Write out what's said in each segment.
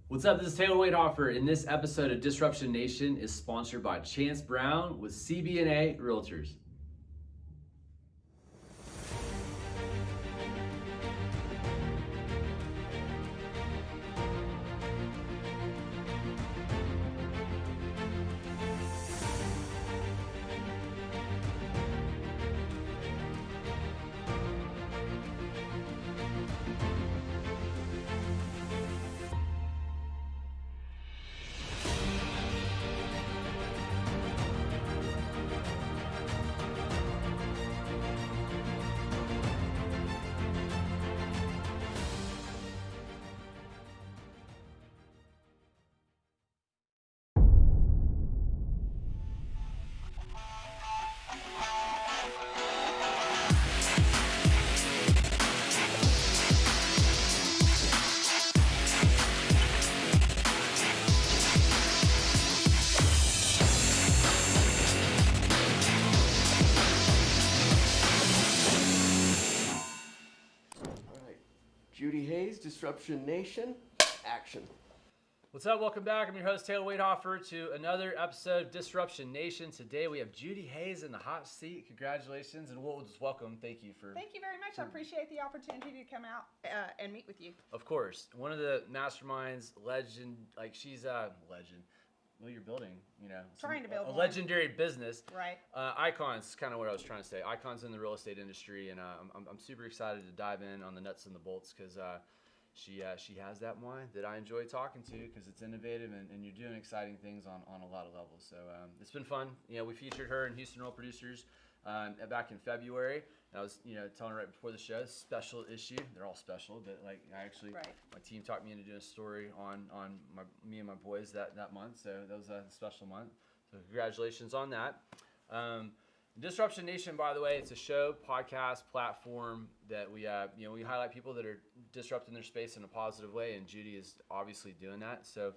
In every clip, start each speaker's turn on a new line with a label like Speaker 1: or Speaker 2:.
Speaker 1: What's up? This is Taylor Waithofer, and this episode of Disruption Nation is sponsored by Chance Brown with CB&A Realtors.
Speaker 2: Judy Hayes, Disruption Nation, action.
Speaker 1: What's up? Welcome back. I'm your host, Taylor Waithofer, to another episode of Disruption Nation. Today we have Judy Hayes in the hot seat. Congratulations, and we'll just welcome. Thank you for...
Speaker 3: Thank you very much. I appreciate the opportunity to come out and meet with you.
Speaker 1: Of course. One of the masterminds, legend, like she's a legend. Well, you're building, you know.
Speaker 3: Trying to build
Speaker 1: a
Speaker 3: one.
Speaker 1: legendary business.
Speaker 3: Right.
Speaker 1: Icons, kind of what I was trying to say. Icons in the real estate industry, and I'm super excited to dive in on the nuts and the bolts because she has that mind that I enjoy talking to because it's innovative and you're doing exciting things on a lot of levels. So it's been fun. You know, we featured her in Houston Real Producers back in February. And I was, telling her right before the show, special issue. They're all special, but like I actually,
Speaker 3: Right.
Speaker 1: My team talked me into doing a story on me and my boys that month. So that was a special month. So congratulations on that. Disruption Nation, by the way, it's a show, podcast, platform that we highlight people that are disrupting their space in a positive way, and Judy is obviously doing that. So,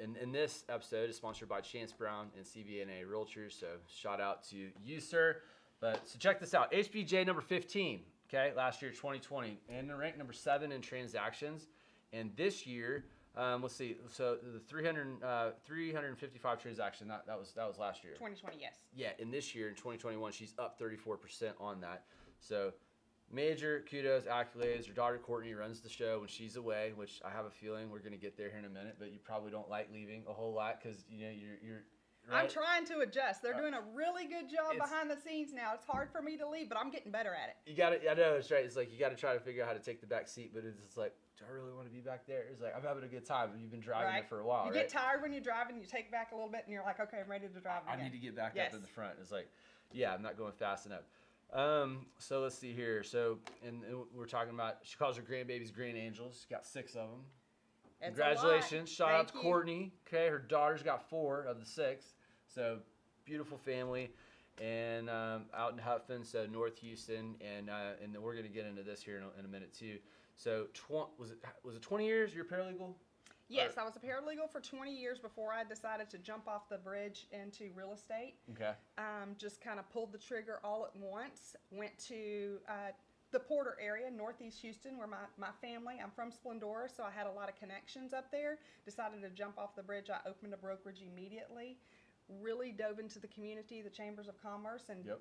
Speaker 1: in this episode is sponsored by Chance Brown and CB&A Realtors. So, shout out to you, sir. So check this out: HBJ number 15. Okay, last year 2020, and ranked number 7 in transactions, and this year. Let's see. So the 355 transaction. That was last year.
Speaker 3: 2020, yes.
Speaker 1: Yeah, and this year in 2021, she's up 34% on that. So major kudos, accolades. Her daughter Courtney runs the show when she's away, which I have a feeling we're going to get there here in a minute. But you probably don't like leaving a whole lot because you're. Right?
Speaker 3: I'm trying to adjust. They're doing a really good job behind the scenes now. It's hard for me to leave, but I'm getting better at it.
Speaker 1: You got to. I know it's right. It's like you got to try to figure out how to take the back seat, but it's just like, do I really want to be back there? It's like I'm having a good time, but you've been driving
Speaker 3: Right.
Speaker 1: it for a while.
Speaker 3: You get tired when you're driving. You take back a little bit, and you're like, okay, I'm ready to drive again.
Speaker 1: I need to get back
Speaker 3: Yes.
Speaker 1: up in the front. It's like, yeah, I'm not going fast enough. So let's see here. So, and we're talking about, she calls her grandbabies grand angels. She's got 6 of them.
Speaker 3: It's a lot.
Speaker 1: Congratulations. Shout out to
Speaker 3: Thank you.
Speaker 1: Courtney. Okay, her daughter's got 4 of the 6. So, beautiful family. And out in Huffman, so North Houston. And then we're going to get into this here in a minute too. So, was it 20 years you're paralegal?
Speaker 3: Yes, I was a paralegal for 20 years before I decided to jump off the bridge into real estate.
Speaker 1: Okay.
Speaker 3: Just kind of pulled the trigger all at once. Went to the Porter area, Northeast Houston, where my family, I'm from Splendora, so I had a lot of connections up there. Decided to jump off the bridge. I opened a brokerage immediately. Really dove into the community, the chambers of commerce, and
Speaker 1: Yep.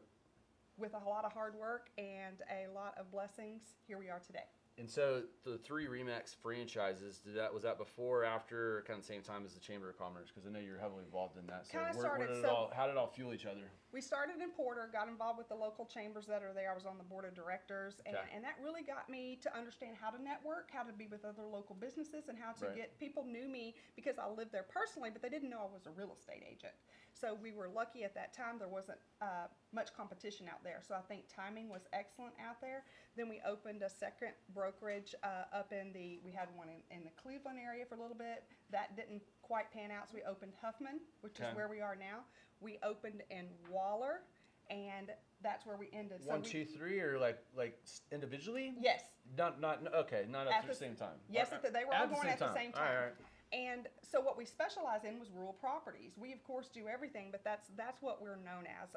Speaker 3: with a lot of hard work and a lot of blessings, here we are today.
Speaker 1: And so the 3 Remax franchises, was that before or after, kind of the same time as the Chamber of Commerce? Because I know you're heavily involved in that. So
Speaker 3: Kinda
Speaker 1: where
Speaker 3: started,
Speaker 1: did
Speaker 3: so-
Speaker 1: how did it all fuel each other?
Speaker 3: We started in Porter, got involved with the local chambers that are there. I was on the board of directors, and,
Speaker 1: Okay.
Speaker 3: and that really got me to understand how to network, how to be with other local businesses, and how to
Speaker 1: Right.
Speaker 3: get people knew me because I lived there personally, but they didn't know I was a real estate agent. So we were lucky at that time. There wasn't much competition out there. So I think timing was excellent out there. Then we opened a second brokerage up we had one in the Cleveland area for a little bit. That didn't quite pan out, so we opened Huffman, which
Speaker 1: Okay.
Speaker 3: is where we are now. We opened in Waller, and that's where we ended.
Speaker 1: One, two, three, or like individually?
Speaker 3: Yes.
Speaker 1: Not okay. Not at the same time.
Speaker 3: Yes, they were all
Speaker 1: At the
Speaker 3: going
Speaker 1: same
Speaker 3: at the
Speaker 1: time.
Speaker 3: same
Speaker 1: All right,
Speaker 3: time.
Speaker 1: all right.
Speaker 3: And so what we specialize in was rural properties. We of course do everything, but that's what we're known as.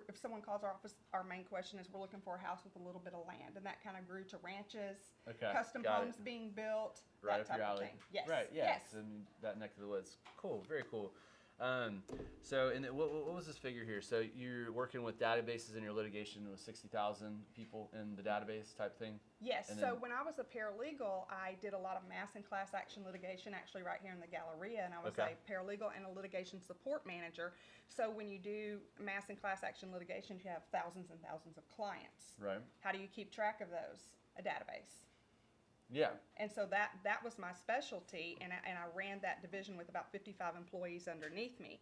Speaker 3: If someone calls our office, our main question is we're looking for a house with a little bit of land, and that kind of grew to ranches,
Speaker 1: Okay,
Speaker 3: custom
Speaker 1: got
Speaker 3: homes
Speaker 1: it.
Speaker 3: being built,
Speaker 1: Right
Speaker 3: that
Speaker 1: up your
Speaker 3: type of
Speaker 1: alley.
Speaker 3: thing. Yes.
Speaker 1: Right. Yeah.
Speaker 3: Yes.
Speaker 1: So, I mean, that neck of the woods. Cool. Very cool. So, and what was this figure here? So you're working with databases in your litigation with 60,000 people in the database type thing.
Speaker 3: Yes.
Speaker 1: And
Speaker 3: So
Speaker 1: then-
Speaker 3: when I was a paralegal, I did a lot of mass and class action litigation, actually right here in the Galleria, and I was
Speaker 1: Okay.
Speaker 3: a paralegal and a litigation support manager. So when you do mass and class action litigation, you have thousands and thousands of clients.
Speaker 1: Right.
Speaker 3: How do you keep track of those? A database.
Speaker 1: Yeah.
Speaker 3: And so that was my specialty, and I ran that division with about 55 employees underneath me.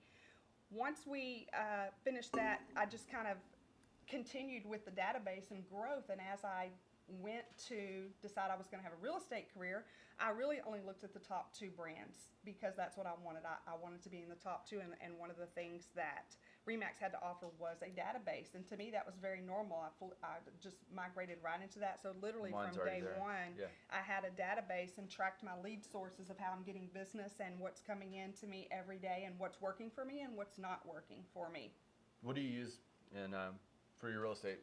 Speaker 3: Once we finished that, I just kind of continued with the database and growth, and as I went to decide I was going to have a real estate career, I really only looked at the top 2 brands because that's what I wanted. I wanted to be in the top 2, and one of the things that RE/MAX had to offer was a database, and to me that was very normal. I just migrated right into that. So literally
Speaker 1: Mine's
Speaker 3: from
Speaker 1: already
Speaker 3: day
Speaker 1: there.
Speaker 3: one,
Speaker 1: Yeah.
Speaker 3: I had a database and tracked my lead sources of how I'm getting business and what's coming in to me every day and what's working for me and what's not working for me.
Speaker 1: What do you use in for your real estate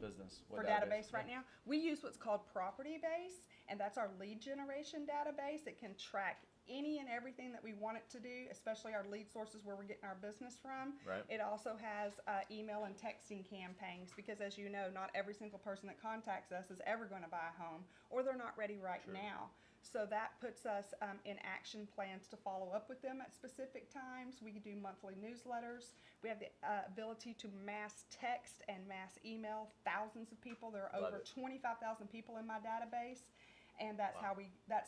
Speaker 1: business? What
Speaker 3: For database right now, we use what's called Property Base, and that's our lead generation database. It can track any and everything that we want it to do, especially our lead sources where we're getting our business from.
Speaker 1: Right.
Speaker 3: It also has email and texting campaigns because, as you know, not every single person that contacts us is ever going to buy a home, or they're not ready right
Speaker 1: True.
Speaker 3: now. So that puts us in action plans to follow up with them at specific times. We do monthly newsletters. We have the ability to mass text and mass email thousands of people. There are
Speaker 1: Love
Speaker 3: over
Speaker 1: it.
Speaker 3: 25,000 people in my database, and that's
Speaker 1: Wow.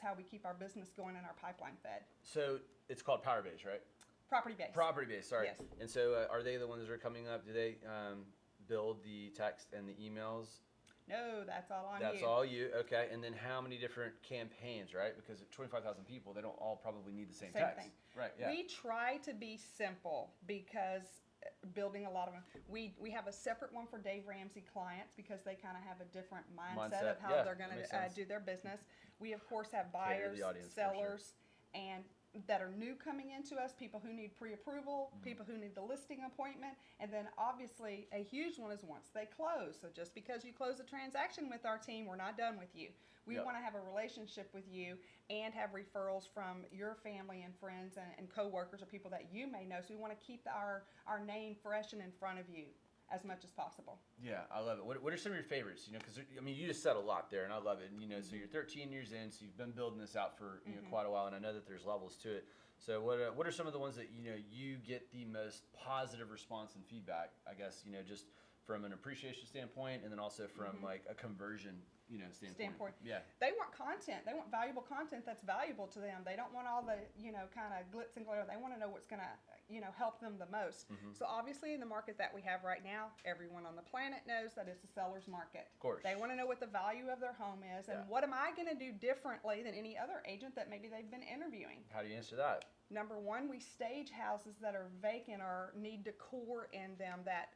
Speaker 3: how we keep our business going and our pipeline fed.
Speaker 1: So it's called Powerbase, right?
Speaker 3: Property Base.
Speaker 1: Property Base. Sorry.
Speaker 3: Yes.
Speaker 1: And so are they the ones that are coming up? Do they build the text and the emails?
Speaker 3: No, that's all on
Speaker 1: That's
Speaker 3: you.
Speaker 1: all you. Okay. And then how many different campaigns, right? Because 25,000 people, they don't all probably need the same
Speaker 3: Same
Speaker 1: text.
Speaker 3: thing.
Speaker 1: Right. Yeah.
Speaker 3: We try to be simple because building a lot of them. We have a separate one for Dave Ramsey clients because they kind of have a different mindset of
Speaker 1: Mindset,
Speaker 3: how
Speaker 1: yeah,
Speaker 3: they're going
Speaker 1: makes
Speaker 3: to
Speaker 1: sense.
Speaker 3: do their business. We of course have
Speaker 1: Cater to
Speaker 3: buyers,
Speaker 1: the audience, for sure.
Speaker 3: sellers, and that are new coming into us, people who need pre-approval,
Speaker 1: Mm-hmm.
Speaker 3: people who need the listing appointment, and then obviously a huge one is once they close. So just because you close a transaction with our team, we're not done with you. We
Speaker 1: Yep.
Speaker 3: want to have a relationship with you and have referrals from your family and friends and coworkers or people that you may know. So we want to keep our name fresh and in front of you as much as possible.
Speaker 1: Yeah, I love it. What are some of your favorites? You know, because I mean, you just said a lot there, and I love it. And, you know, so you're 13 years in, so you've been building this out for quite a while, and I know that there's levels to it. So what are some of the ones that you get the most positive response and feedback? I guess just from an appreciation standpoint, and then also from like a conversion standpoint. Yeah.
Speaker 3: They want content. They want valuable content that's valuable to them. They don't want all the kind of glitz and glitter. They want to know what's going to help them the most. So obviously in the market that we have right now, everyone on the planet knows that it's a seller's market.
Speaker 1: Of course.
Speaker 3: They want to know what the value of their home is and
Speaker 1: Yeah.
Speaker 3: what am I going to do differently than any other agent that maybe they've been interviewing.
Speaker 1: How do you answer that?
Speaker 3: Number one, we stage houses that are vacant or need decor in them that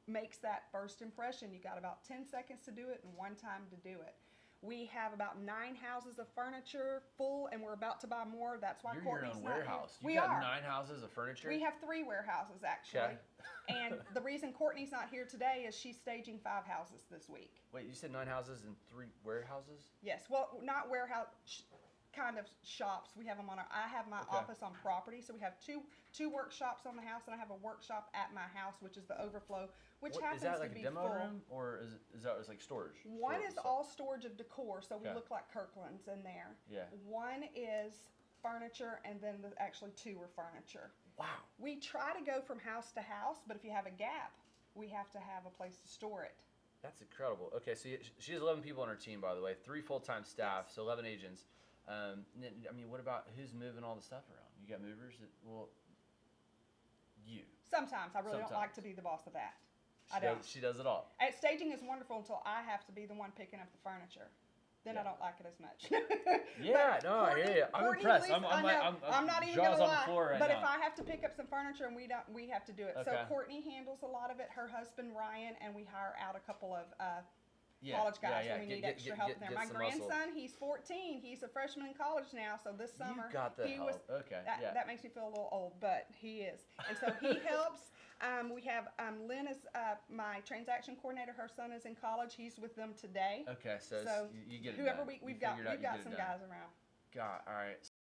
Speaker 3: makes that first impression. You got about 10 seconds to do it and one time to do it. We have about 9 houses of furniture full, and we're about to buy more. That's why
Speaker 1: You're your
Speaker 3: Courtney's
Speaker 1: own
Speaker 3: not here.
Speaker 1: warehouse. You
Speaker 3: We
Speaker 1: got
Speaker 3: are.
Speaker 1: 9 houses of furniture.
Speaker 3: We have 3 warehouses actually.
Speaker 1: Okay.
Speaker 3: And the reason Courtney's not here today is she's staging 5 houses this week.
Speaker 1: Wait, you said 9 houses and 3 warehouses?
Speaker 3: Yes, well, not warehouse, kind of shops. We have them on I have my
Speaker 1: Okay.
Speaker 3: office on property, so we have two workshops on the house, and I have a workshop at my house, which is the overflow, which
Speaker 1: What,
Speaker 3: happens
Speaker 1: is that like
Speaker 3: to
Speaker 1: a
Speaker 3: be
Speaker 1: demo
Speaker 3: full.
Speaker 1: room, or is that like storage?
Speaker 3: One
Speaker 1: for
Speaker 3: is
Speaker 1: stuff?
Speaker 3: all storage of decor, so we
Speaker 1: Okay.
Speaker 3: look like Kirkland's in there.
Speaker 1: Yeah.
Speaker 3: One is furniture, and then actually 2 are furniture.
Speaker 1: Wow.
Speaker 3: We try to go from house to house, but if you have a gap, we have to have a place to store it.
Speaker 1: That's incredible. Okay, so she has 11 people on her team, by the way, 3 full-time staff,
Speaker 3: Yes.
Speaker 1: so 11 agents. I mean, what about who's moving all the stuff around? You got movers that you.
Speaker 3: Sometimes I really don't like
Speaker 1: Sometimes.
Speaker 3: to be the boss of that.
Speaker 1: She
Speaker 3: I don't.
Speaker 1: does, she does it all.
Speaker 3: Staging is wonderful until I have to be the one picking up the furniture. Then
Speaker 1: Yeah.
Speaker 3: I don't like it as much.
Speaker 1: Yeah,
Speaker 3: But
Speaker 1: no, I hear you. I'm
Speaker 3: Courtney
Speaker 1: impressed.
Speaker 3: leaves-
Speaker 1: I'm like,
Speaker 3: I'm not even
Speaker 1: jaws
Speaker 3: gonna
Speaker 1: on the
Speaker 3: lie.
Speaker 1: floor right
Speaker 3: but
Speaker 1: now.
Speaker 3: if I have to pick up some furniture and we have to do it. So
Speaker 1: Okay.
Speaker 3: Courtney handles a lot of it. Her husband Ryan, and we hire out a couple of
Speaker 1: Yeah,
Speaker 3: college
Speaker 1: yeah,
Speaker 3: guys
Speaker 1: yeah.
Speaker 3: when we
Speaker 1: Get-
Speaker 3: need
Speaker 1: get-
Speaker 3: extra
Speaker 1: get-
Speaker 3: help
Speaker 1: get-
Speaker 3: there.
Speaker 1: get
Speaker 3: My
Speaker 1: some muscle.
Speaker 3: grandson, he's 14. He's a freshman in college now. So this summer,
Speaker 1: You got the
Speaker 3: he
Speaker 1: help.
Speaker 3: was.
Speaker 1: Okay.
Speaker 3: That,
Speaker 1: yeah.
Speaker 3: that makes me feel a little old, but he is. And so he helps. We have Lynn is my transaction coordinator. Her son is in college. He's with them today.
Speaker 1: Okay. So,
Speaker 3: So
Speaker 1: you get it
Speaker 3: whoever
Speaker 1: done.
Speaker 3: we've
Speaker 1: You
Speaker 3: got,
Speaker 1: figure it out,
Speaker 3: we've
Speaker 1: you
Speaker 3: got
Speaker 1: get it
Speaker 3: some
Speaker 1: done.
Speaker 3: guys around.
Speaker 1: God. All right.